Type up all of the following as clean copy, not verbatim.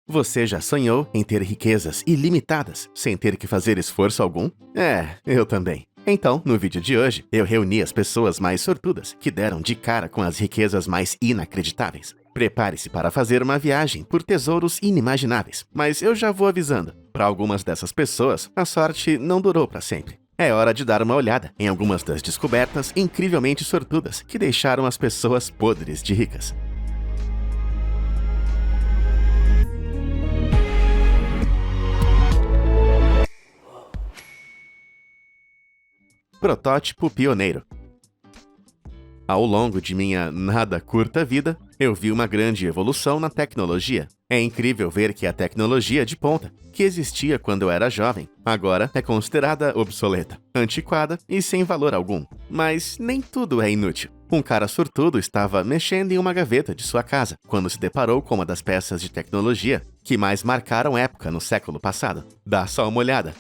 Você já sonhou em ter riquezas ilimitadas, sem ter que fazer esforço algum? Eu também. Então, no vídeo de hoje, eu reuni as pessoas mais sortudas que deram de cara com as riquezas mais inacreditáveis. Prepare-se para fazer uma viagem por tesouros inimagináveis, mas eu já vou avisando. Para algumas dessas pessoas, a sorte não durou para sempre. É hora de dar uma olhada em algumas das descobertas incrivelmente sortudas que deixaram as pessoas podres de ricas. Protótipo pioneiro. Ao longo de minha nada curta vida, eu vi uma grande evolução na tecnologia. É incrível ver que a tecnologia de ponta, que existia quando eu era jovem, agora é considerada obsoleta, antiquada e sem valor algum. Mas nem tudo é inútil. Um cara sortudo estava mexendo em uma gaveta de sua casa quando se deparou com uma das peças de tecnologia que mais marcaram época no século passado. Dá só uma olhada.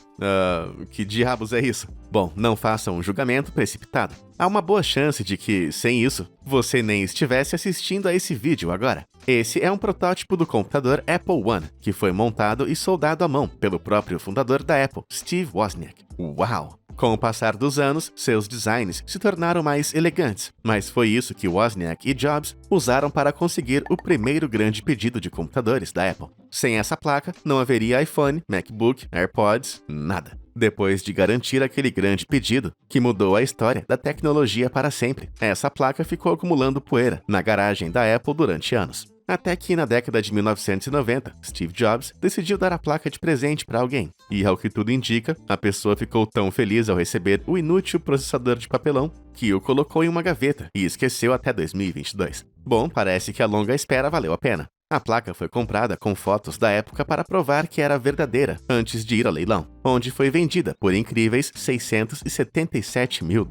Que diabos é isso? Bom, não faça um julgamento precipitado. Há uma boa chance de que, sem isso, você nem estivesse assistindo a esse vídeo agora. Esse é um protótipo do computador Apple I, que foi montado e soldado à mão pelo próprio fundador da Apple, Steve Wozniak. Uau! Com o passar dos anos, seus designs se tornaram mais elegantes, mas foi isso que Wozniak e Jobs usaram para conseguir o primeiro grande pedido de computadores da Apple. Sem essa placa, não haveria iPhone, MacBook, AirPods, nada. Depois de garantir aquele grande pedido, que mudou a história da tecnologia para sempre, essa placa ficou acumulando poeira na garagem da Apple durante anos. Até que na década de 1990, Steve Jobs decidiu dar a placa de presente para alguém. E ao que tudo indica, a pessoa ficou tão feliz ao receber o inútil processador de papelão que o colocou em uma gaveta e esqueceu até 2022. Bom, parece que a longa espera valeu a pena. A placa foi comprada com fotos da época para provar que era verdadeira antes de ir ao leilão, onde foi vendida por incríveis $677 mil.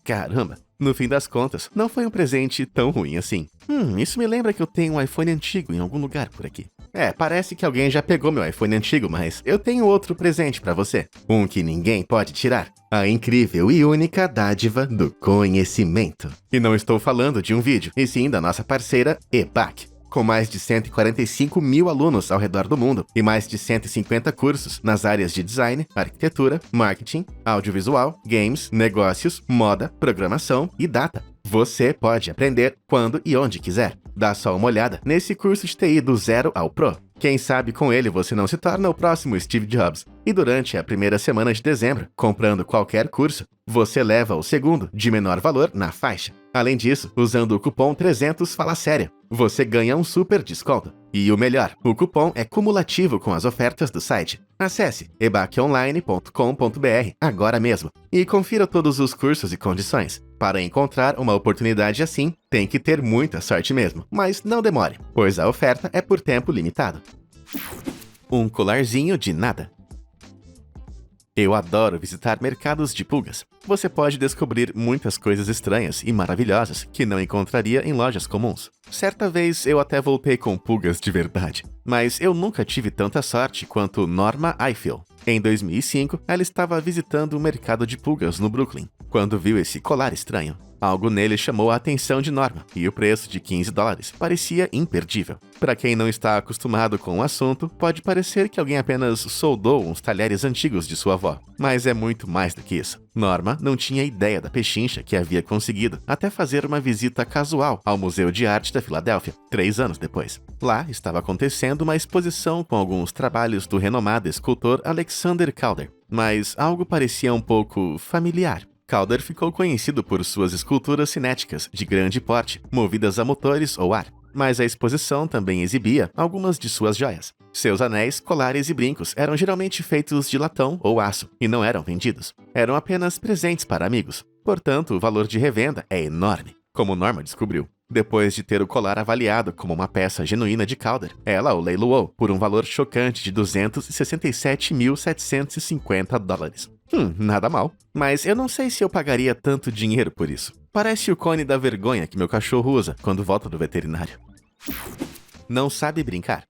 Caramba! No fim das contas, não foi um presente tão ruim assim. Isso me lembra que eu tenho um iPhone antigo em algum lugar por aqui. Parece que alguém já pegou meu iPhone antigo, mas eu tenho outro presente para você. Um que ninguém pode tirar. A incrível e única dádiva do conhecimento. E não estou falando de um vídeo, e sim da nossa parceira EBAC. Com mais de 145 mil alunos ao redor do mundo e mais de 150 cursos nas áreas de design, arquitetura, marketing, audiovisual, games, negócios, moda, programação e data. Você pode aprender quando e onde quiser. Dá só uma olhada nesse curso de TI do zero ao Pro. Quem sabe com ele você não se torna o próximo Steve Jobs. E durante a primeira semana de dezembro, comprando qualquer curso, você leva o segundo de menor valor na faixa. Além disso, usando o cupom 300 Fala Sério, você ganha um super desconto. E o melhor, o cupom é cumulativo com as ofertas do site. Acesse ebaconline.com.br agora mesmo e confira todos os cursos e condições. Para encontrar uma oportunidade assim, tem que ter muita sorte mesmo, mas não demore, pois a oferta é por tempo limitado. Um colarzinho de nada. Eu adoro visitar mercados de pulgas. Você pode descobrir muitas coisas estranhas e maravilhosas que não encontraria em lojas comuns. Certa vez eu até voltei com pulgas de verdade, mas eu nunca tive tanta sorte quanto Norma Eiffel. Em 2005, ela estava visitando um mercado de pulgas no Brooklyn, quando viu esse colar estranho. Algo nele chamou a atenção de Norma, e o preço de $15 parecia imperdível. Para quem não está acostumado com o assunto, pode parecer que alguém apenas soldou uns talheres antigos de sua avó. Mas é muito mais do que isso. Norma não tinha ideia da pechincha que havia conseguido, até fazer uma visita casual ao Museu de Arte da Filadélfia, 3 anos depois. Lá estava acontecendo uma exposição com alguns trabalhos do renomado escultor Alexander Calder, mas algo parecia um pouco familiar. Calder ficou conhecido por suas esculturas cinéticas de grande porte, movidas a motores ou ar. Mas a exposição também exibia algumas de suas joias. Seus anéis, colares e brincos eram geralmente feitos de latão ou aço e não eram vendidos. Eram apenas presentes para amigos. Portanto, o valor de revenda é enorme, como Norma descobriu. Depois de ter o colar avaliado como uma peça genuína de Calder, ela o leiloou por um valor chocante de $267.750. Nada mal. Mas eu não sei se eu pagaria tanto dinheiro por isso. Parece o cone da vergonha que meu cachorro usa quando volta do veterinário. Não sabe brincar.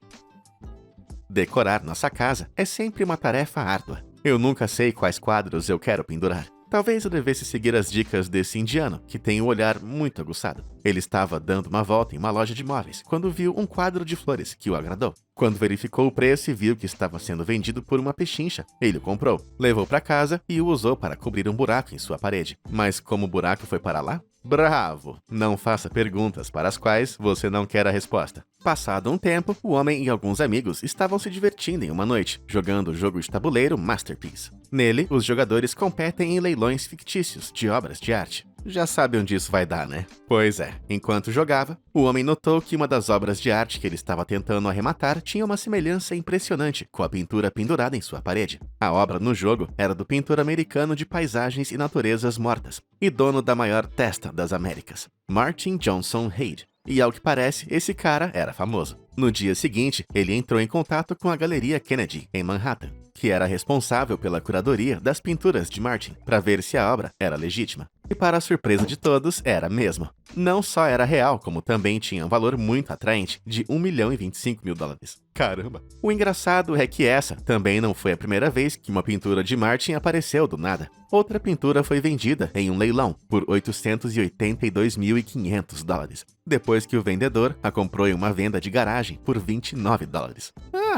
Decorar nossa casa é sempre uma tarefa árdua. Eu nunca sei quais quadros eu quero pendurar. Talvez eu devesse seguir as dicas desse indiano, que tem um olhar muito aguçado. Ele estava dando uma volta em uma loja de móveis, quando viu um quadro de flores que o agradou. Quando verificou o preço e viu que estava sendo vendido por uma pechincha, ele o comprou, levou para casa e o usou para cobrir um buraco em sua parede. Mas como o buraco foi para lá? Bravo! Não faça perguntas para as quais você não quer a resposta. Passado um tempo, o homem e alguns amigos estavam se divertindo em uma noite, jogando o jogo de tabuleiro Masterpiece. Nele, os jogadores competem em leilões fictícios de obras de arte. Já sabe onde isso vai dar, né? Pois é, enquanto jogava, o homem notou que uma das obras de arte que ele estava tentando arrematar tinha uma semelhança impressionante com a pintura pendurada em sua parede. A obra no jogo era do pintor americano de paisagens e naturezas mortas, e dono da maior testa das Américas, Martin Johnson Hade. E ao que parece, esse cara era famoso. No dia seguinte, ele entrou em contato com a Galeria Kennedy, em Manhattan, que era responsável pela curadoria das pinturas de Martin, para ver se a obra era legítima. E para a surpresa de todos, era mesmo. Não só era real, como também tinha um valor muito atraente, de $1.025.000. Caramba! O engraçado é que essa também não foi a primeira vez que uma pintura de Martin apareceu do nada. Outra pintura foi vendida em um leilão por $882.500, depois que o vendedor a comprou em uma venda de garagem por $29.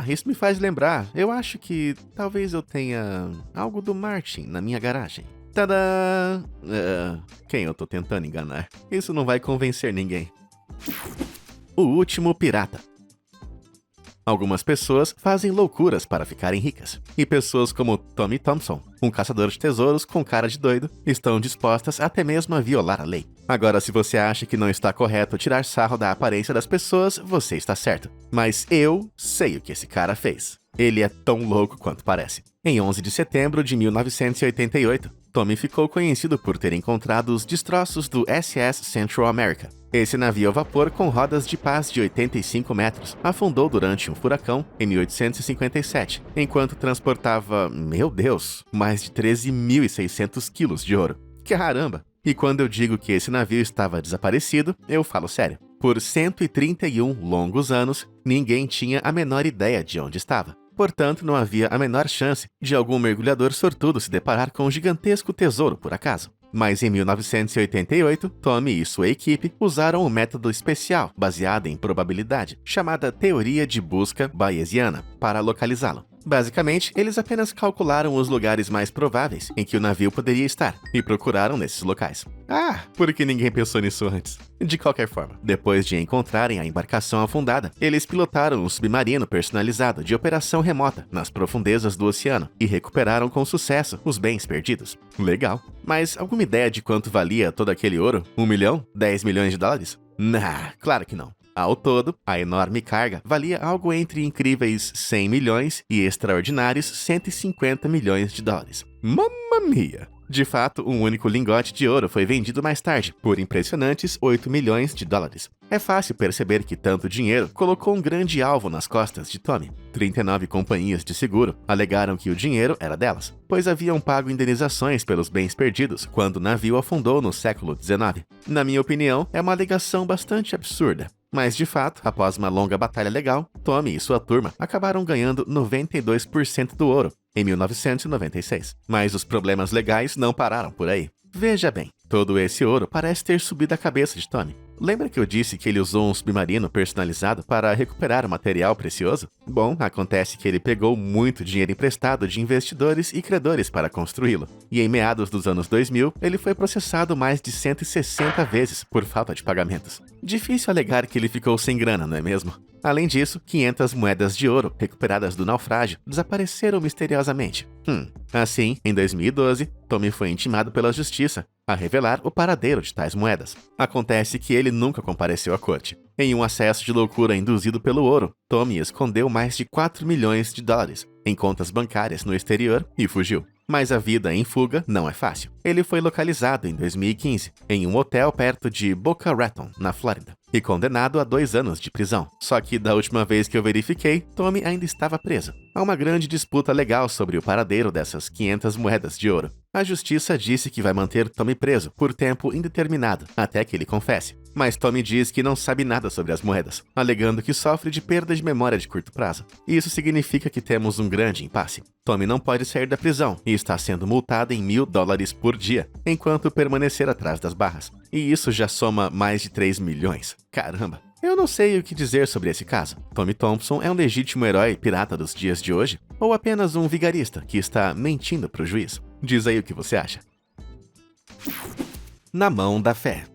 Isso me faz lembrar. Eu acho que talvez eu tenha algo do Martin na minha garagem. Tadã! Quem eu tô tentando enganar? Isso não vai convencer ninguém. O último pirata. Algumas pessoas fazem loucuras para ficarem ricas. E pessoas como Tommy Thompson, um caçador de tesouros com cara de doido, estão dispostas até mesmo a violar a lei. Agora, se você acha que não está correto tirar sarro da aparência das pessoas, você está certo. Mas eu sei o que esse cara fez. Ele é tão louco quanto parece. Em 11 de setembro de 1988, Tommy ficou conhecido por ter encontrado os destroços do SS Central America. Esse navio a vapor com rodas de pás de 85 metros afundou durante um furacão em 1857, enquanto transportava, meu Deus, mais de 13.600 quilos de ouro. Caramba! E quando eu digo que esse navio estava desaparecido, eu falo sério. Por 131 longos anos, ninguém tinha a menor ideia de onde estava. Portanto, não havia a menor chance de algum mergulhador sortudo se deparar com um gigantesco tesouro por acaso. Mas em 1988, Tommy e sua equipe usaram um método especial baseado em probabilidade, chamada Teoria de Busca Bayesiana, para localizá-lo. Basicamente, eles apenas calcularam os lugares mais prováveis em que o navio poderia estar e procuraram nesses locais. Por que ninguém pensou nisso antes? De qualquer forma, depois de encontrarem a embarcação afundada, eles pilotaram um submarino personalizado de operação remota nas profundezas do oceano e recuperaram com sucesso os bens perdidos. Legal. Mas alguma ideia de quanto valia todo aquele ouro? 1 milhão? 10 milhões de dólares? Claro que não. Ao todo, a enorme carga valia algo entre incríveis 100 milhões e extraordinários 150 milhões de dólares. Mamma mia! De fato, um único lingote de ouro foi vendido mais tarde, por impressionantes 8 milhões de dólares. É fácil perceber que tanto dinheiro colocou um grande alvo nas costas de Tommy. 39 companhias de seguro alegaram que o dinheiro era delas, pois haviam pago indenizações pelos bens perdidos quando o navio afundou no século XIX. Na minha opinião, é uma alegação bastante absurda. Mas, de fato, após uma longa batalha legal, Tommy e sua turma acabaram ganhando 92% do ouro em 1996. Mas os problemas legais não pararam por aí. Veja bem, todo esse ouro parece ter subido a cabeça de Tommy. Lembra que eu disse que ele usou um submarino personalizado para recuperar o material precioso? Bom, acontece que ele pegou muito dinheiro emprestado de investidores e credores para construí-lo. E em meados dos anos 2000, ele foi processado mais de 160 vezes por falta de pagamentos. Difícil alegar que ele ficou sem grana, não é mesmo? Além disso, 500 moedas de ouro recuperadas do naufrágio desapareceram misteriosamente. Assim, em 2012, Tommy foi intimado pela justiça a revelar o paradeiro de tais moedas. Acontece que ele nunca compareceu à corte. Em um acesso de loucura induzido pelo ouro, Tommy escondeu mais de 4 milhões de dólares em contas bancárias no exterior e fugiu. Mas a vida em fuga não é fácil. Ele foi localizado em 2015, em um hotel perto de Boca Raton, na Flórida, e condenado a 2 anos de prisão. Só que da última vez que eu verifiquei, Tommy ainda estava preso. Há uma grande disputa legal sobre o paradeiro dessas 500 moedas de ouro. A justiça disse que vai manter Tommy preso por tempo indeterminado, até que ele confesse. Mas Tommy diz que não sabe nada sobre as moedas, alegando que sofre de perda de memória de curto prazo. Isso significa que temos um grande impasse. Tommy não pode sair da prisão e está sendo multado em $1.000 por dia, enquanto permanecer atrás das barras. E isso já soma mais de 3 milhões. Caramba! Eu não sei o que dizer sobre esse caso. Tommy Thompson é um legítimo herói pirata dos dias de hoje? Ou apenas um vigarista que está mentindo pro juiz? Diz aí o que você acha. Na mão da fé.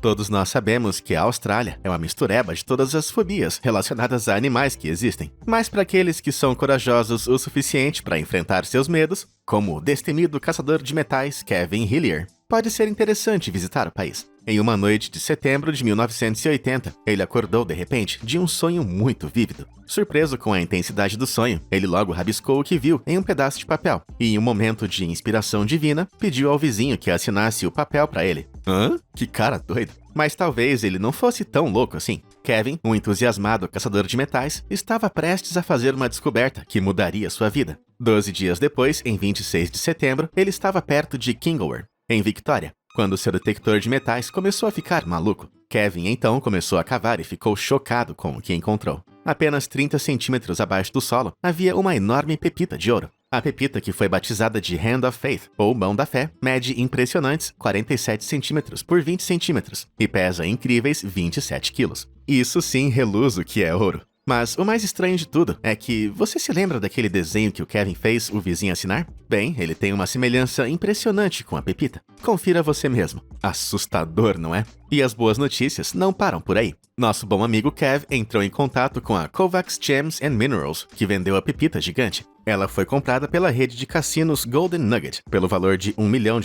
Todos nós sabemos que a Austrália é uma mistureba de todas as fobias relacionadas a animais que existem. Mas para aqueles que são corajosos o suficiente para enfrentar seus medos, como o destemido caçador de metais Kevin Hillier, pode ser interessante visitar o país. Em uma noite de setembro de 1980, ele acordou de repente de um sonho muito vívido. Surpreso com a intensidade do sonho, ele logo rabiscou o que viu em um pedaço de papel e, em um momento de inspiração divina, pediu ao vizinho que assinasse o papel para ele. Hã? Que cara doido! Mas talvez ele não fosse tão louco assim. Kevin, um entusiasmado caçador de metais, estava prestes a fazer uma descoberta que mudaria sua vida. 12 dias depois, em 26 de setembro, ele estava perto de Kingower, em Victoria, quando seu detector de metais começou a ficar maluco. Kevin então começou a cavar e ficou chocado com o que encontrou. Apenas 30 centímetros abaixo do solo, havia uma enorme pepita de ouro. A pepita, que foi batizada de Hand of Faith, ou Mão da Fé, mede impressionantes 47 centímetros por 20 centímetros e pesa incríveis 27 quilos. Isso sim reluz o que é ouro. Mas o mais estranho de tudo é que você se lembra daquele desenho que o Kevin fez o vizinho assinar? Bem, ele tem uma semelhança impressionante com a pepita. Confira você mesmo. Assustador, não é? E as boas notícias não param por aí. Nosso bom amigo Kev entrou em contato com a Kovacs Gems and Minerals, que vendeu a pepita gigante. Ela foi comprada pela rede de cassinos Golden Nugget, pelo valor de $1 milhão.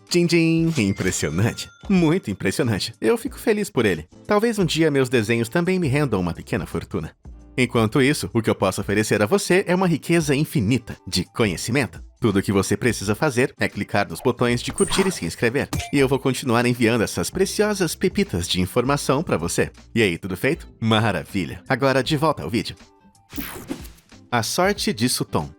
Tchim, tchim! Impressionante! Muito impressionante. Eu fico feliz por ele. Talvez um dia meus desenhos também me rendam uma pequena fortuna. Enquanto isso, o que eu posso oferecer a você é uma riqueza infinita de conhecimento. Tudo o que você precisa fazer é clicar nos botões de curtir e se inscrever. E eu vou continuar enviando essas preciosas pepitas de informação para você. E aí, tudo feito? Maravilha! Agora de volta ao vídeo. A sorte de Sutton.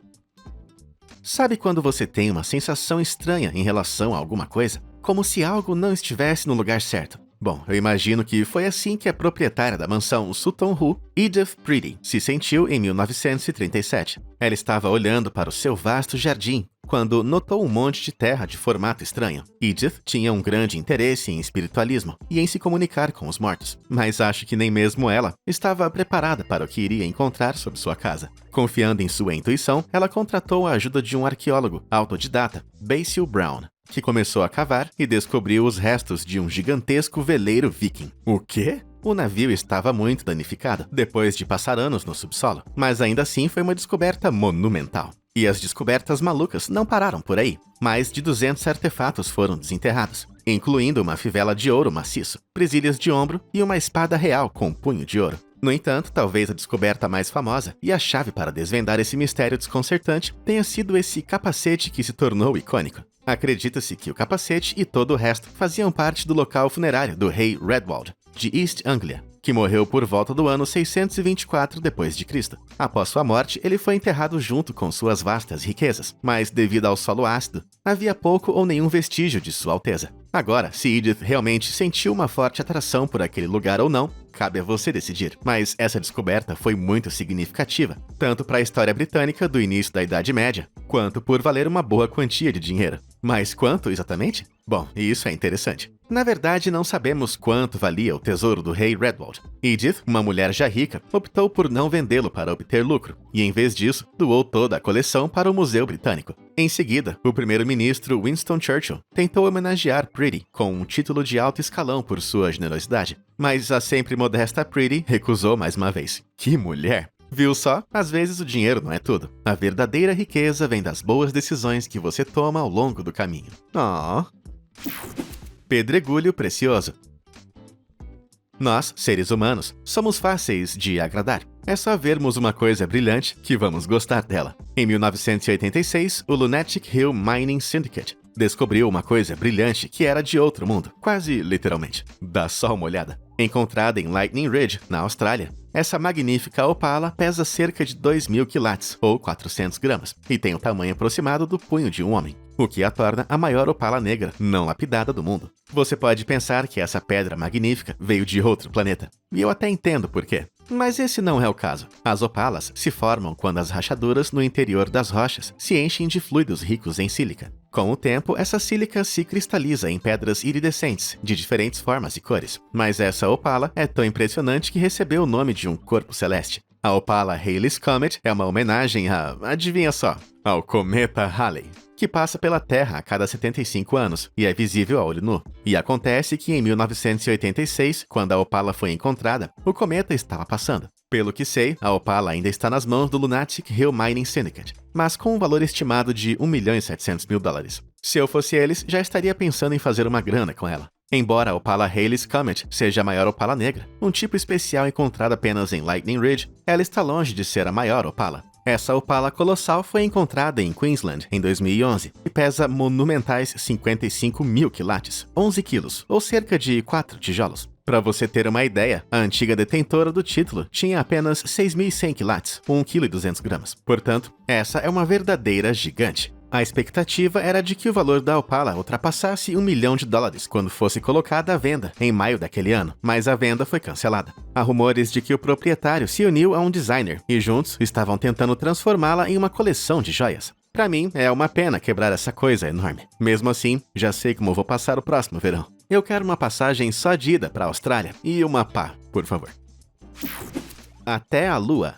Sabe quando você tem uma sensação estranha em relação a alguma coisa? Como se algo não estivesse no lugar certo. Bom, eu imagino que foi assim que a proprietária da mansão Sutton Hoo, Edith Pretty, se sentiu em 1937. Ela estava olhando para o seu vasto jardim quando notou um monte de terra de formato estranho. Edith tinha um grande interesse em espiritualismo e em se comunicar com os mortos, mas acho que nem mesmo ela estava preparada para o que iria encontrar sob sua casa. Confiando em sua intuição, ela contratou a ajuda de um arqueólogo autodidata, Basil Brown, que começou a cavar e descobriu os restos de um gigantesco veleiro viking. O quê? O navio estava muito danificado, depois de passar anos no subsolo, mas ainda assim foi uma descoberta monumental. E as descobertas malucas não pararam por aí. Mais de 200 artefatos foram desenterrados, incluindo uma fivela de ouro maciço, presilhas de ombro e uma espada real com punho de ouro. No entanto, talvez a descoberta mais famosa e a chave para desvendar esse mistério desconcertante tenha sido esse capacete que se tornou icônico. Acredita-se que o capacete e todo o resto faziam parte do local funerário do rei Redwald, de East Anglia, que morreu por volta do ano 624 d.C. Após sua morte, ele foi enterrado junto com suas vastas riquezas, mas devido ao solo ácido, havia pouco ou nenhum vestígio de Sua Alteza. Agora, se Edith realmente sentiu uma forte atração por aquele lugar ou não, cabe a você decidir. Mas essa descoberta foi muito significativa, tanto para a história britânica do início da Idade Média, quanto por valer uma boa quantia de dinheiro. Mas quanto exatamente? Bom, isso é interessante. Na verdade, não sabemos quanto valia o tesouro do rei Redwald. Edith, uma mulher já rica, optou por não vendê-lo para obter lucro, e em vez disso, doou toda a coleção para o Museu Britânico. Em seguida, o primeiro-ministro Winston Churchill tentou homenagear Pretty com um título de alto escalão por sua generosidade, mas a sempre modesta Pretty recusou mais uma vez. Que mulher! Viu só? Às vezes o dinheiro não é tudo. A verdadeira riqueza vem das boas decisões que você toma ao longo do caminho. Oh. Pedregulho precioso. Nós, seres humanos, somos fáceis de agradar. É só vermos uma coisa brilhante que vamos gostar dela. Em 1986, o Lunatic Hill Mining Syndicate descobriu uma coisa brilhante que era de outro mundo, quase literalmente. Dá só uma olhada. Encontrada em Lightning Ridge, na Austrália, essa magnífica opala pesa cerca de 2.000 quilates, ou 400 gramas, e tem o tamanho aproximado do punho de um homem. o que a torna a maior opala negra não lapidada do mundo. Você pode pensar que essa pedra magnífica veio de outro planeta, e eu até entendo por quê. Mas esse não é o caso. As opalas se formam quando as rachaduras no interior das rochas se enchem de fluidos ricos em sílica. Com o tempo, essa sílica se cristaliza em pedras iridescentes, de diferentes formas e cores. Mas essa opala é tão impressionante que recebeu o nome de um corpo celeste. A opala Halley's Comet é uma homenagem adivinha só, ao cometa Halley, que passa pela Terra a cada 75 anos e é visível a olho nu. E acontece que em 1986, quando a opala foi encontrada, o cometa estava passando. Pelo que sei, a opala ainda está nas mãos do Lunatic Hill Mining Syndicate, mas com um valor estimado de $1.700.000. Se eu fosse eles, já estaria pensando em fazer uma grana com ela. Embora a opala Halley's Comet seja a maior opala negra, um tipo especial encontrado apenas em Lightning Ridge, ela está longe de ser a maior opala. Essa opala colossal foi encontrada em Queensland em 2011 e pesa monumentais 55.000 quilates, 11 quilos, ou cerca de 4 tijolos. Para você ter uma ideia, a antiga detentora do título tinha apenas 6.100 quilates, 1,2 kg. Portanto, essa é uma verdadeira gigante. A expectativa era de que o valor da opala ultrapassasse $1 milhão quando fosse colocada à venda em maio daquele ano, mas a venda foi cancelada. Há rumores de que o proprietário se uniu a um designer e juntos estavam tentando transformá-la em uma coleção de joias. Pra mim, é uma pena quebrar essa coisa enorme. Mesmo assim, já sei como vou passar o próximo verão. Eu quero uma passagem só de ida pra Austrália e uma pá, por favor. Até a Lua.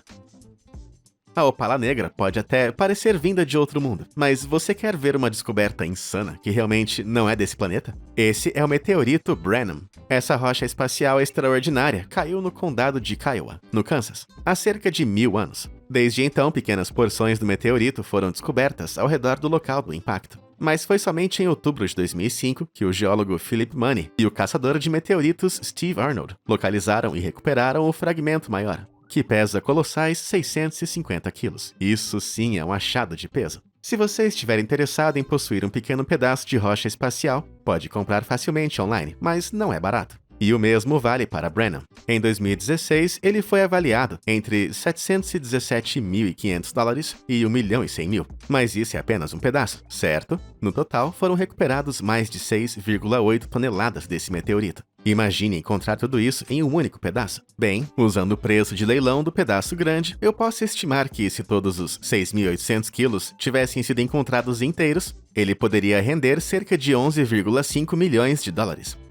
A opala negra pode até parecer vinda de outro mundo, mas você quer ver uma descoberta insana que realmente não é desse planeta? Esse é o meteorito Brenham. Essa rocha espacial extraordinária caiu no condado de Kiowa, no Kansas, há cerca de 1000 anos. Desde então, pequenas porções do meteorito foram descobertas ao redor do local do impacto. Mas foi somente em outubro de 2005 que o geólogo Philip Money e o caçador de meteoritos Steve Arnold localizaram e recuperaram o fragmento maior, que pesa colossais 650 quilos. Isso sim é um achado de peso. Se você estiver interessado em possuir um pequeno pedaço de rocha espacial, pode comprar facilmente online, mas não é barato. E o mesmo vale para Brenham. Em 2016, ele foi avaliado entre $717.500 e $1.100.000. Mas isso é apenas um pedaço, certo? No total, foram recuperados mais de 6,8 toneladas desse meteorito. Imagine encontrar tudo isso em um único pedaço. Bem, usando o preço de leilão do pedaço grande, eu posso estimar que se todos os 6.800 quilos tivessem sido encontrados inteiros, ele poderia render cerca de $11,5 milhões.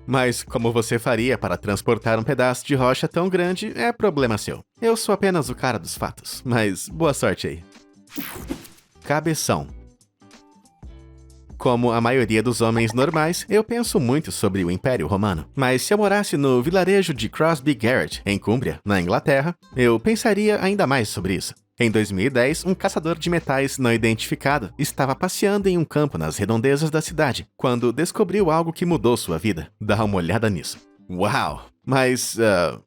Mas como você faria para transportar um pedaço de rocha tão grande é problema seu. Eu sou apenas o cara dos fatos, mas boa sorte aí. Cabeção. Como a maioria dos homens normais, eu penso muito sobre o Império Romano. Mas se eu morasse no vilarejo de Crosby Garrett, em Cumbria, na Inglaterra, eu pensaria ainda mais sobre isso. Em 2010, um caçador de metais não identificado estava passeando em um campo nas redondezas da cidade, quando descobriu algo que mudou sua vida. Dá uma olhada nisso. Uau! Mas,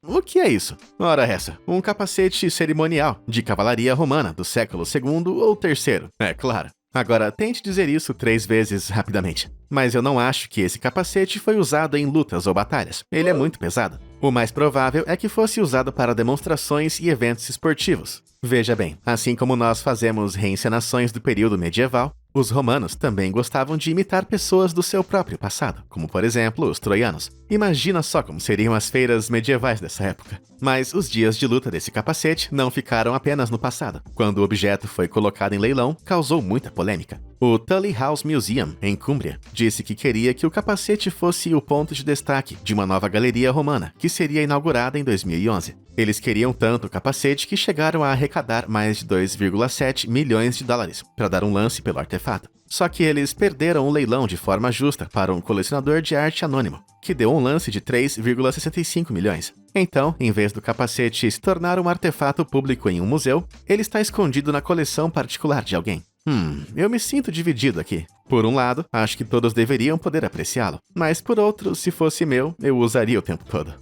o que é isso? Ora essa, um capacete cerimonial de cavalaria romana do século II ou III, é claro. Agora, tente dizer isso 3 vezes rapidamente. Mas eu não acho que esse capacete foi usado em lutas ou batalhas. Ele é muito pesado. O mais provável é que fosse usado para demonstrações e eventos esportivos. Veja bem, assim como nós fazemos reencenações do período medieval, os romanos também gostavam de imitar pessoas do seu próprio passado, como por exemplo os troianos. Imagina só como seriam as feiras medievais dessa época. Mas os dias de luta desse capacete não ficaram apenas no passado. Quando o objeto foi colocado em leilão, causou muita polêmica. O Tully House Museum, em Cumbria, disse que queria que o capacete fosse o ponto de destaque de uma nova galeria romana, que seria inaugurada em 2011. Eles queriam tanto o capacete que chegaram a arrecadar mais de $2,7 milhões para dar um lance pelo artefato. Só que eles perderam o leilão de forma justa para um colecionador de arte anônimo, que deu um lance de 3,65 milhões. Então, em vez do capacete se tornar um artefato público em um museu, ele está escondido na coleção particular de alguém. Eu me sinto dividido aqui. Por um lado, acho que todos deveriam poder apreciá-lo, mas por outro, se fosse meu, eu usaria o tempo todo.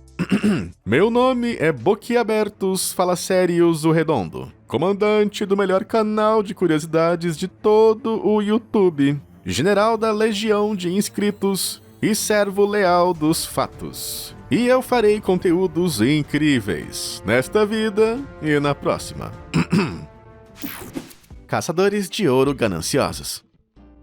Meu nome é Boquiabertus Falacérios o Redondo, comandante do melhor canal de curiosidades de todo o YouTube, general da legião de inscritos e servo leal dos fatos. E eu farei conteúdos incríveis nesta vida e na próxima. Caçadores de ouro gananciosos.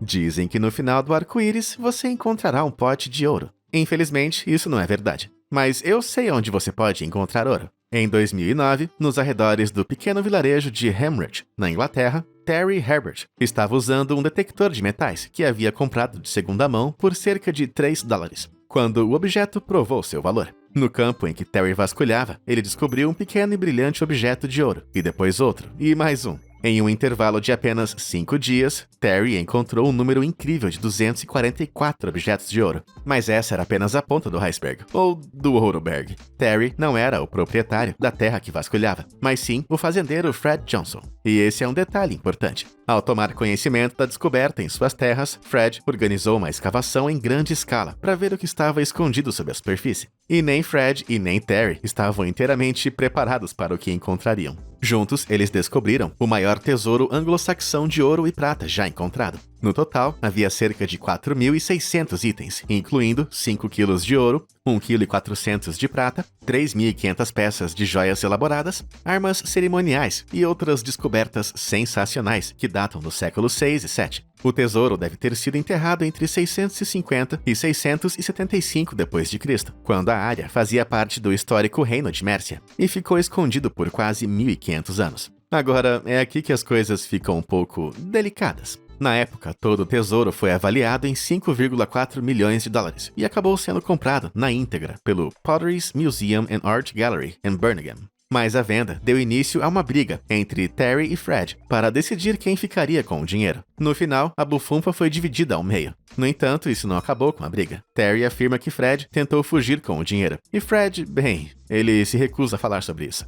Dizem que no final do arco-íris você encontrará um pote de ouro. Infelizmente, isso não é verdade. Mas eu sei onde você pode encontrar ouro. Em 2009, nos arredores do pequeno vilarejo de Hemridge, na Inglaterra, Terry Herbert estava usando um detector de metais que havia comprado de segunda mão por cerca de $3, quando o objeto provou seu valor. No campo em que Terry vasculhava, ele descobriu um pequeno e brilhante objeto de ouro, e depois outro, e mais um. Em um intervalo de apenas 5 dias, Terry encontrou um número incrível de 244 objetos de ouro. Mas essa era apenas a ponta do iceberg, ou do Ouroberg. Terry não era o proprietário da terra que vasculhava, mas sim o fazendeiro Fred Johnson. E esse é um detalhe importante. Ao tomar conhecimento da descoberta em suas terras, Fred organizou uma escavação em grande escala para ver o que estava escondido sob a superfície. E nem Fred e nem Terry estavam inteiramente preparados para o que encontrariam. Juntos, eles descobriram o maior tesouro anglo-saxão de ouro e prata já encontrado. No total, havia cerca de 4.600 itens, incluindo 5 quilos de ouro, 1,4 kg de prata, 3.500 peças de joias elaboradas, armas cerimoniais e outras descobertas sensacionais que datam do século 6 e 7. O tesouro deve ter sido enterrado entre 650 e 675 d.C., quando a área fazia parte do histórico Reino de Mércia, e ficou escondido por quase 1.500 anos. Agora, é aqui que as coisas ficam um pouco delicadas. Na época, todo o tesouro foi avaliado em $5,4 milhões e acabou sendo comprado na íntegra pelo Potteries Museum and Art Gallery em Birmingham. Mas a venda deu início a uma briga entre Terry e Fred para decidir quem ficaria com o dinheiro. No final, a bufunfa foi dividida ao meio. No entanto, isso não acabou com a briga. Terry afirma que Fred tentou fugir com o dinheiro. E Fred, bem, ele se recusa a falar sobre isso.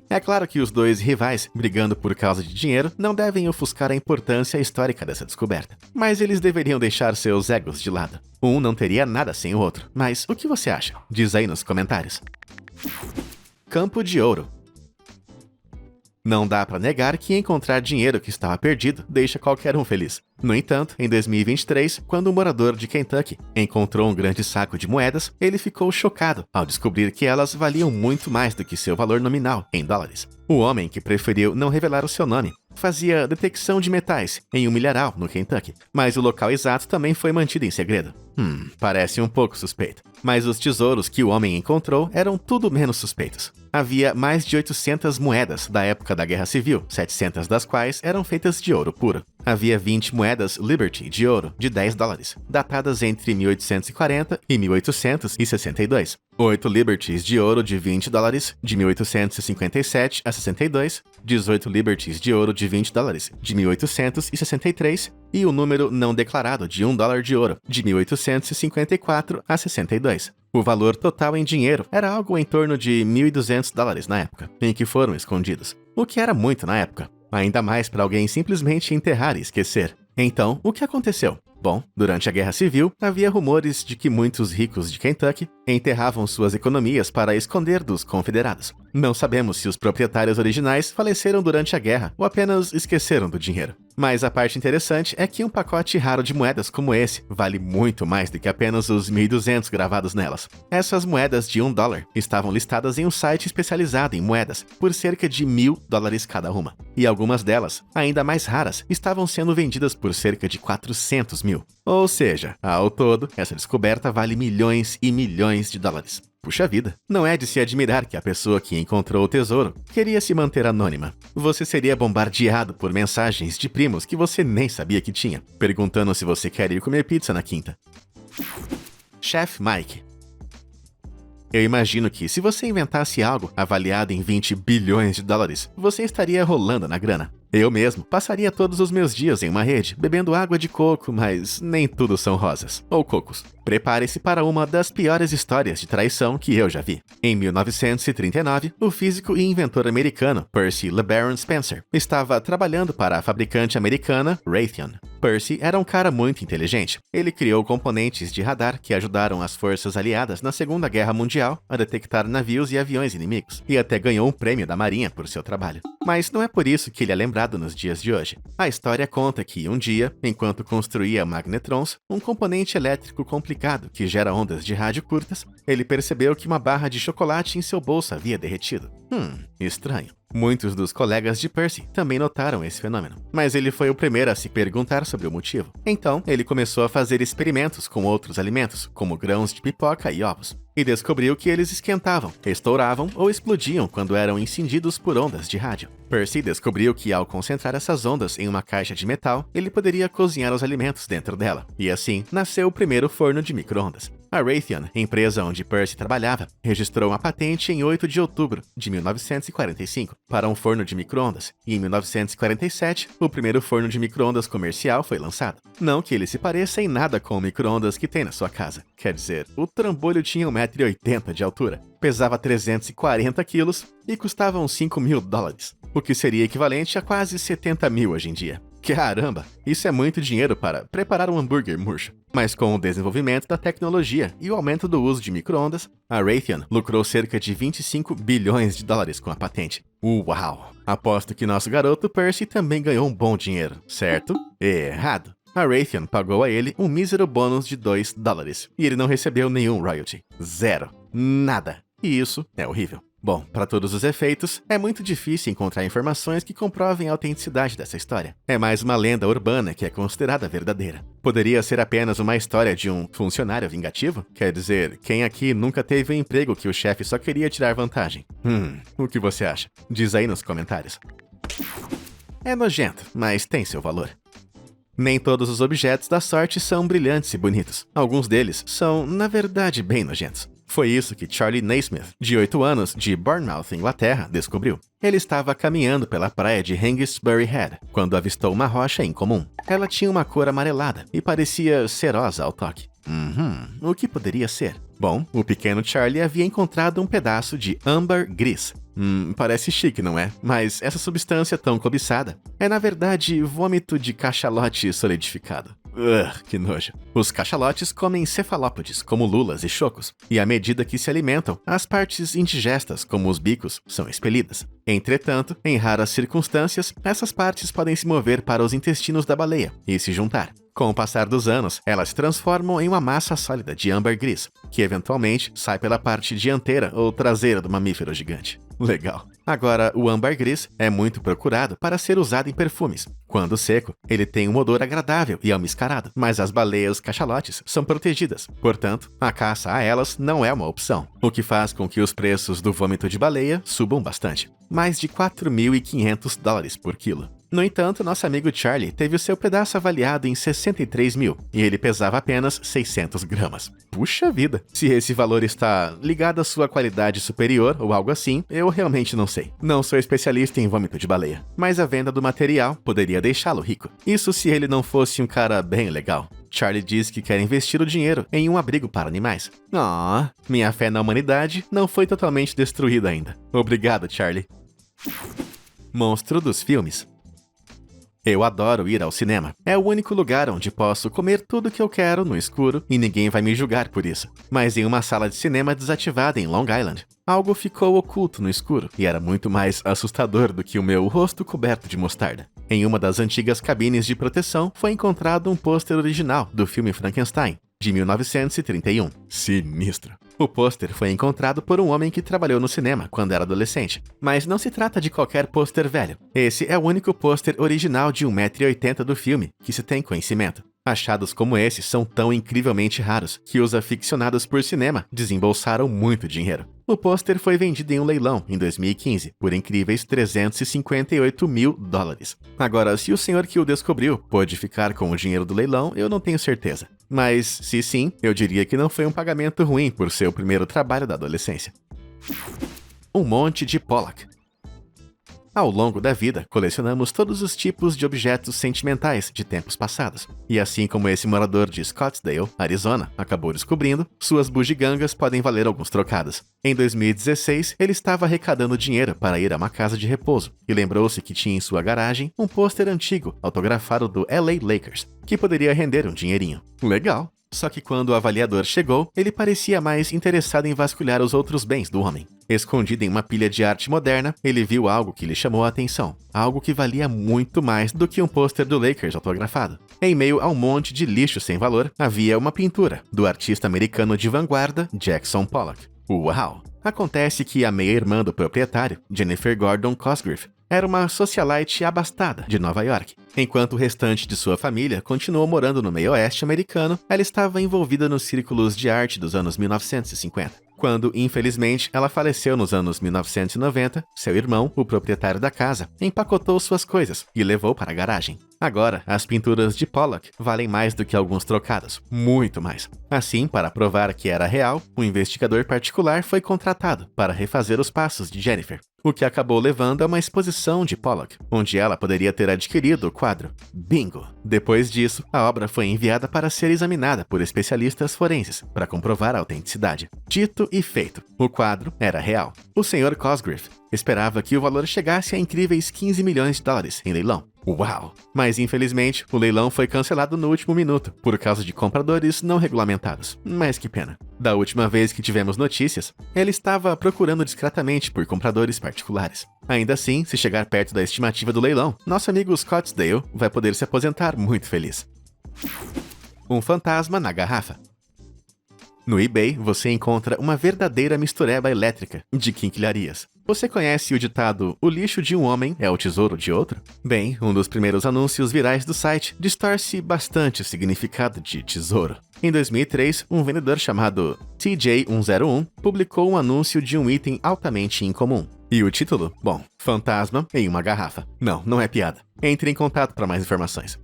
É claro que os dois rivais, brigando por causa de dinheiro, não devem ofuscar a importância histórica dessa descoberta. Mas eles deveriam deixar seus egos de lado. Um não teria nada sem o outro. Mas o que você acha? Diz aí nos comentários. Campo de ouro. Não dá para negar que encontrar dinheiro que estava perdido deixa qualquer um feliz. No entanto, em 2023, quando um morador de Kentucky encontrou um grande saco de moedas, ele ficou chocado ao descobrir que elas valiam muito mais do que seu valor nominal, em dólares. O homem, que preferiu não revelar o seu nome, fazia detecção de metais em um milharal no Kentucky, mas o local exato também foi mantido em segredo. Parece um pouco suspeito. Mas os tesouros que o homem encontrou eram tudo menos suspeitos. Havia mais de 800 moedas da época da Guerra Civil, 700 das quais eram feitas de ouro puro. Havia 20 moedas Liberty de ouro de $10, datadas entre 1840 e 1862. 8 Liberties de ouro de $20 de 1857 a 62, 18 Liberties de ouro de $20 de 1863 e o número não declarado de $1 de ouro de 1854 a 62. O valor total em dinheiro era algo em torno de $1.200 na época em que foram escondidos, o que era muito na época, ainda mais para alguém simplesmente enterrar e esquecer. Então, o que aconteceu? Bom, durante a Guerra Civil, havia rumores de que muitos ricos de Kentucky enterravam suas economias para esconder dos confederados. Não sabemos se os proprietários originais faleceram durante a guerra ou apenas esqueceram do dinheiro. Mas a parte interessante é que um pacote raro de moedas como esse vale muito mais do que apenas os 1.200 gravados nelas. Essas moedas de $1 estavam listadas em um site especializado em moedas por cerca de $1.000 cada uma. E algumas delas, ainda mais raras, estavam sendo vendidas por cerca de 400 mil. Ou seja, ao todo, essa descoberta vale milhões e milhões de dólares. Puxa vida, não é de se admirar que a pessoa que encontrou o tesouro queria se manter anônima. Você seria bombardeado por mensagens de primos que você nem sabia que tinha, perguntando se você quer ir comer pizza na quinta. Chef Mike. Eu imagino que, se você inventasse algo avaliado em $20 bilhões, você estaria rolando na grana. Eu mesmo passaria todos os meus dias em uma rede, bebendo água de coco, mas nem tudo são rosas, ou cocos. Prepare-se para uma das piores histórias de traição que eu já vi. Em 1939, o físico e inventor americano Percy LeBaron Spencer estava trabalhando para a fabricante americana Raytheon. Percy era um cara muito inteligente. Ele criou componentes de radar que ajudaram as forças aliadas na Segunda Guerra Mundial a detectar navios e aviões inimigos, e até ganhou um prêmio da Marinha por seu trabalho. Mas não é por isso que ele é lembrado nos dias de hoje. A história conta que, um dia, enquanto construía magnetrons, um componente elétrico complicado que gera ondas de rádio curtas, ele percebeu que uma barra de chocolate em seu bolso havia derretido. Estranho. Muitos dos colegas de Percy também notaram esse fenômeno, mas ele foi o primeiro a se perguntar sobre o motivo. Então, ele começou a fazer experimentos com outros alimentos, como grãos de pipoca e ovos, e descobriu que eles esquentavam, estouravam ou explodiam quando eram incendidos por ondas de rádio. Percy descobriu que ao concentrar essas ondas em uma caixa de metal, ele poderia cozinhar os alimentos dentro dela, e assim nasceu o primeiro forno de micro-ondas. A Raytheon, empresa onde Percy trabalhava, registrou uma patente em 8 de outubro de 1945 para um forno de micro-ondas, e em 1947, o primeiro forno de micro-ondas comercial foi lançado. Não que ele se pareça em nada com o micro-ondas que tem na sua casa. Quer dizer, o trambolho tinha 1,80 m de altura, pesava 340 quilos e custava uns $5.000, o que seria equivalente a quase 70 mil hoje em dia. Caramba, isso é muito dinheiro para preparar um hambúrguer murcho. Mas com o desenvolvimento da tecnologia e o aumento do uso de micro-ondas, a Raytheon lucrou cerca de $25 bilhões com a patente. Uau! Aposto que nosso garoto Percy também ganhou um bom dinheiro, certo? Errado! A Raytheon pagou a ele um mísero bônus de $2, e ele não recebeu nenhum royalty. Zero. Nada. E isso é horrível. Bom, para todos os efeitos, é muito difícil encontrar informações que comprovem a autenticidade dessa história. É mais uma lenda urbana que é considerada verdadeira. Poderia ser apenas uma história de um funcionário vingativo? Quer dizer, quem aqui nunca teve um emprego que o chefe só queria tirar vantagem? O que você acha? Diz aí nos comentários. É nojento, mas tem seu valor. Nem todos os objetos da sorte são brilhantes e bonitos. Alguns deles são, na verdade, bem nojentos. Foi isso que Charlie Naismith, de 8 anos, de Bournemouth, Inglaterra, descobriu. Ele estava caminhando pela praia de Hengistbury Head, quando avistou uma rocha incomum. Ela tinha uma cor amarelada e parecia cerosa ao toque. O que poderia ser? Bom, o pequeno Charlie havia encontrado um pedaço de âmbar gris. Parece chique, não é? Mas essa substância tão cobiçada é, na verdade, vômito de cachalote solidificado. Que nojo. Os cachalotes comem cefalópodes, como lulas e chocos, e à medida que se alimentam, as partes indigestas, como os bicos, são expelidas. Entretanto, em raras circunstâncias, essas partes podem se mover para os intestinos da baleia e se juntar. Com o passar dos anos, elas se transformam em uma massa sólida de âmbar gris, que eventualmente sai pela parte dianteira ou traseira do mamífero gigante. Legal. Agora, o âmbar gris é muito procurado para ser usado em perfumes. Quando seco, ele tem um odor agradável e almiscarado, mas as baleias cachalotes são protegidas. Portanto, a caça a elas não é uma opção, o que faz com que os preços do vômito de baleia subam bastante. Mais de $4.500 por quilo. No entanto, nosso amigo Charlie teve o seu pedaço avaliado em 63 mil, e ele pesava apenas 600 gramas. Puxa vida! Se esse valor está ligado à sua qualidade superior ou algo assim, eu realmente não sei. Não sou especialista em vômito de baleia, mas a venda do material poderia deixá-lo rico. Isso se ele não fosse um cara bem legal. Charlie diz que quer investir o dinheiro em um abrigo para animais. Minha fé na humanidade não foi totalmente destruída ainda. Obrigado, Charlie. Monstro dos filmes. Eu adoro ir ao cinema. É o único lugar onde posso comer tudo que eu quero no escuro e ninguém vai me julgar por isso. Mas em uma sala de cinema desativada em Long Island, algo ficou oculto no escuro e era muito mais assustador do que o meu rosto coberto de mostarda. Em uma das antigas cabines de proteção foi encontrado um pôster original do filme Frankenstein, de 1931. Sinistro. O pôster foi encontrado por um homem que trabalhou no cinema quando era adolescente. Mas não se trata de qualquer pôster velho. Esse é o único pôster original de 1,80 m do filme que se tem conhecimento. Achados como esse são tão incrivelmente raros que os aficionados por cinema desembolsaram muito dinheiro. O pôster foi vendido em um leilão em 2015 por incríveis $358 mil. Agora, se o senhor que o descobriu pôde ficar com o dinheiro do leilão, eu não tenho certeza. Mas, se sim, eu diria que não foi um pagamento ruim por ser o primeiro trabalho da adolescência. Um monte de Pollock. Ao longo da vida, colecionamos todos os tipos de objetos sentimentais de tempos passados. E assim como esse morador de Scottsdale, Arizona, acabou descobrindo, suas bugigangas podem valer alguns trocados. Em 2016, ele estava arrecadando dinheiro para ir a uma casa de repouso e lembrou-se que tinha em sua garagem um pôster antigo autografado do LA Lakers, que poderia render um dinheirinho. Legal! Só que quando o avaliador chegou, ele parecia mais interessado em vasculhar os outros bens do homem. Escondido em uma pilha de arte moderna, ele viu algo que lhe chamou a atenção. Algo que valia muito mais do que um pôster do Lakers autografado. Em meio a um monte de lixo sem valor, havia uma pintura do artista americano de vanguarda Jackson Pollock. Uau! Acontece que a meia-irmã do proprietário, Jennifer Gordon Cosgrove, era uma socialite abastada de Nova York. Enquanto o restante de sua família continuou morando no meio-oeste americano, ela estava envolvida nos círculos de arte dos anos 1950. Quando, infelizmente, ela faleceu nos anos 1990, seu irmão, o proprietário da casa, empacotou suas coisas e levou para a garagem. Agora, as pinturas de Pollock valem mais do que alguns trocados, muito mais. Assim, para provar que era real, um investigador particular foi contratado para refazer os passos de Jennifer, o que acabou levando a uma exposição de Pollock, onde ela poderia ter adquirido o quadro. Bingo! Depois disso, a obra foi enviada para ser examinada por especialistas forenses para comprovar a autenticidade. Dito e feito, o quadro era real. O Sr. Cosgrove esperava que o valor chegasse a incríveis 15 milhões de dólares em leilão. Uau! Mas infelizmente, o leilão foi cancelado no último minuto, por causa de compradores não regulamentados. Mas que pena. Da última vez que tivemos notícias, ele estava procurando discretamente por compradores particulares. Ainda assim, se chegar perto da estimativa do leilão, nosso amigo Scottsdale vai poder se aposentar muito feliz. Um fantasma na garrafa. No eBay, você encontra uma verdadeira mistureba elétrica de quinquilharias. Você conhece o ditado "o lixo de um homem é o tesouro de outro"? Bem, um dos primeiros anúncios virais do site distorce bastante o significado de tesouro. Em 2003, um vendedor chamado TJ101 publicou um anúncio de um item altamente incomum. E o título? Bom, fantasma em uma garrafa. Não é piada. Entre em contato para mais informações.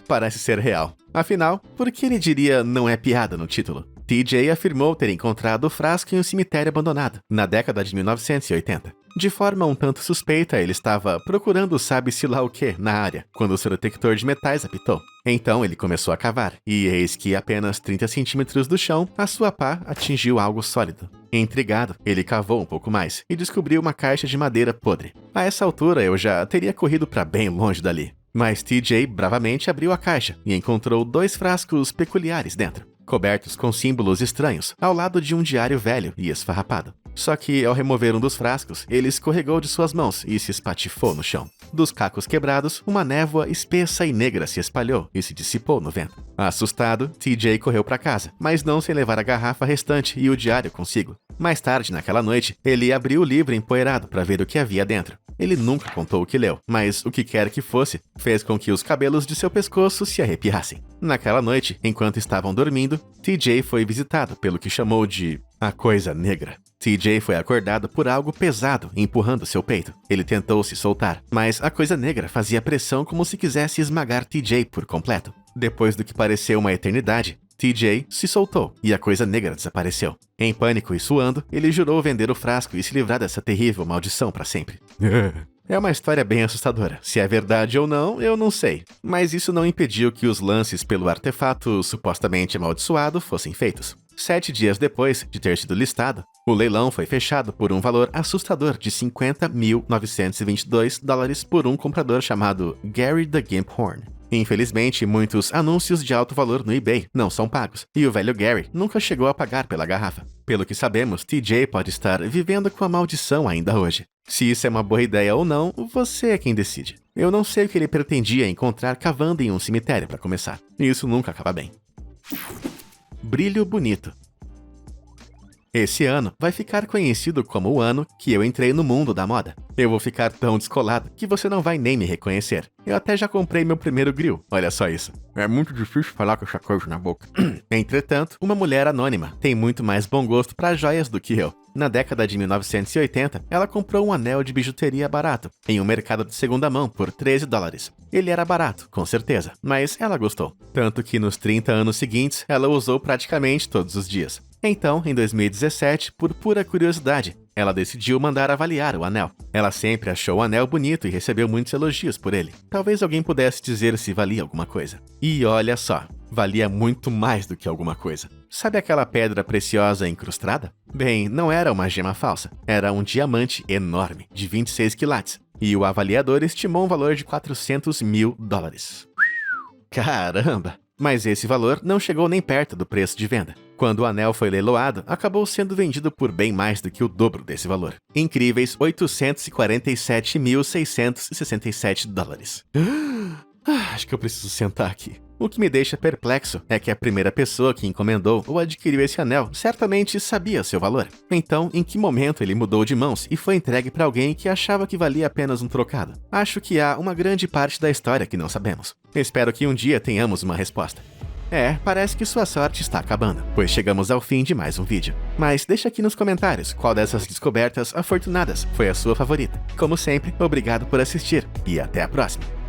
Parece ser real. Afinal, por que ele diria "não é piada" no título? TJ afirmou ter encontrado o frasco em um cemitério abandonado, na década de 1980. De forma um tanto suspeita, ele estava procurando sabe-se lá o que na área, quando o seu detector de metais apitou. Então ele começou a cavar, e eis que, a apenas 30 centímetros do chão, a sua pá atingiu algo sólido. Intrigado, ele cavou um pouco mais e descobriu uma caixa de madeira podre. A essa altura, eu já teria corrido para bem longe dali. Mas TJ bravamente abriu a caixa e encontrou 2 frascos peculiares dentro, cobertos com símbolos estranhos, ao lado de um diário velho e esfarrapado. Só que, ao remover um dos frascos, ele escorregou de suas mãos e se espatifou no chão. Dos cacos quebrados, uma névoa espessa e negra se espalhou e se dissipou no vento. Assustado, TJ correu para casa, mas não sem levar a garrafa restante e o diário consigo. Mais tarde, naquela noite, ele abriu o livro empoeirado para ver o que havia dentro. Ele nunca contou o que leu, mas o que quer que fosse, fez com que os cabelos de seu pescoço se arrepiassem. Naquela noite, enquanto estavam dormindo, TJ foi visitado pelo que chamou de a coisa negra. TJ foi acordado por algo pesado empurrando seu peito. Ele tentou se soltar, mas a coisa negra fazia pressão como se quisesse esmagar TJ por completo. Depois do que pareceu uma eternidade, TJ se soltou e a coisa negra desapareceu. Em pânico e suando, ele jurou vender o frasco e se livrar dessa terrível maldição para sempre. É uma história bem assustadora. Se é verdade ou não, eu não sei. Mas isso não impediu que os lances pelo artefato supostamente amaldiçoado fossem feitos. 7 dias depois de ter sido listado, o leilão foi fechado por um valor assustador de $50.922 por um comprador chamado Gary the Gimp Horn. Infelizmente, muitos anúncios de alto valor no eBay não são pagos, e o velho Gary nunca chegou a pagar pela garrafa. Pelo que sabemos, TJ pode estar vivendo com a maldição ainda hoje. Se isso é uma boa ideia ou não, você é quem decide. Eu não sei o que ele pretendia encontrar cavando em um cemitério para começar. Isso nunca acaba bem. Brilho bonito. Esse ano vai ficar conhecido como o ano que eu entrei no mundo da moda. Eu vou ficar tão descolado que você não vai nem me reconhecer. Eu até já comprei meu primeiro grill, olha só isso. É muito difícil falar com essa coisa na boca. Entretanto, uma mulher anônima tem muito mais bom gosto para joias do que eu. Na década de 1980, ela comprou um anel de bijuteria barato, em um mercado de segunda mão, por $13. Ele era barato, com certeza, mas ela gostou. Tanto que nos 30 anos seguintes, ela o usou praticamente todos os dias. Então, em 2017, por pura curiosidade, ela decidiu mandar avaliar o anel. Ela sempre achou o anel bonito e recebeu muitos elogios por ele. Talvez alguém pudesse dizer se valia alguma coisa. E olha só, valia muito mais do que alguma coisa. Sabe aquela pedra preciosa incrustada? Bem, não era uma gema falsa, era um diamante enorme, de 26 quilates. E o avaliador estimou um valor de $400 mil. Caramba! Mas esse valor não chegou nem perto do preço de venda. Quando o anel foi leiloado, acabou sendo vendido por bem mais do que o dobro desse valor. Incríveis $847.667. Acho que eu preciso sentar aqui. O que me deixa perplexo é que a primeira pessoa que encomendou ou adquiriu esse anel certamente sabia seu valor. Então, em que momento ele mudou de mãos e foi entregue para alguém que achava que valia apenas um trocado? Acho que há uma grande parte da história que não sabemos. Espero que um dia tenhamos uma resposta. Parece que sua sorte está acabando, pois chegamos ao fim de mais um vídeo. Mas deixa aqui nos comentários qual dessas descobertas afortunadas foi a sua favorita. Como sempre, obrigado por assistir e até a próxima!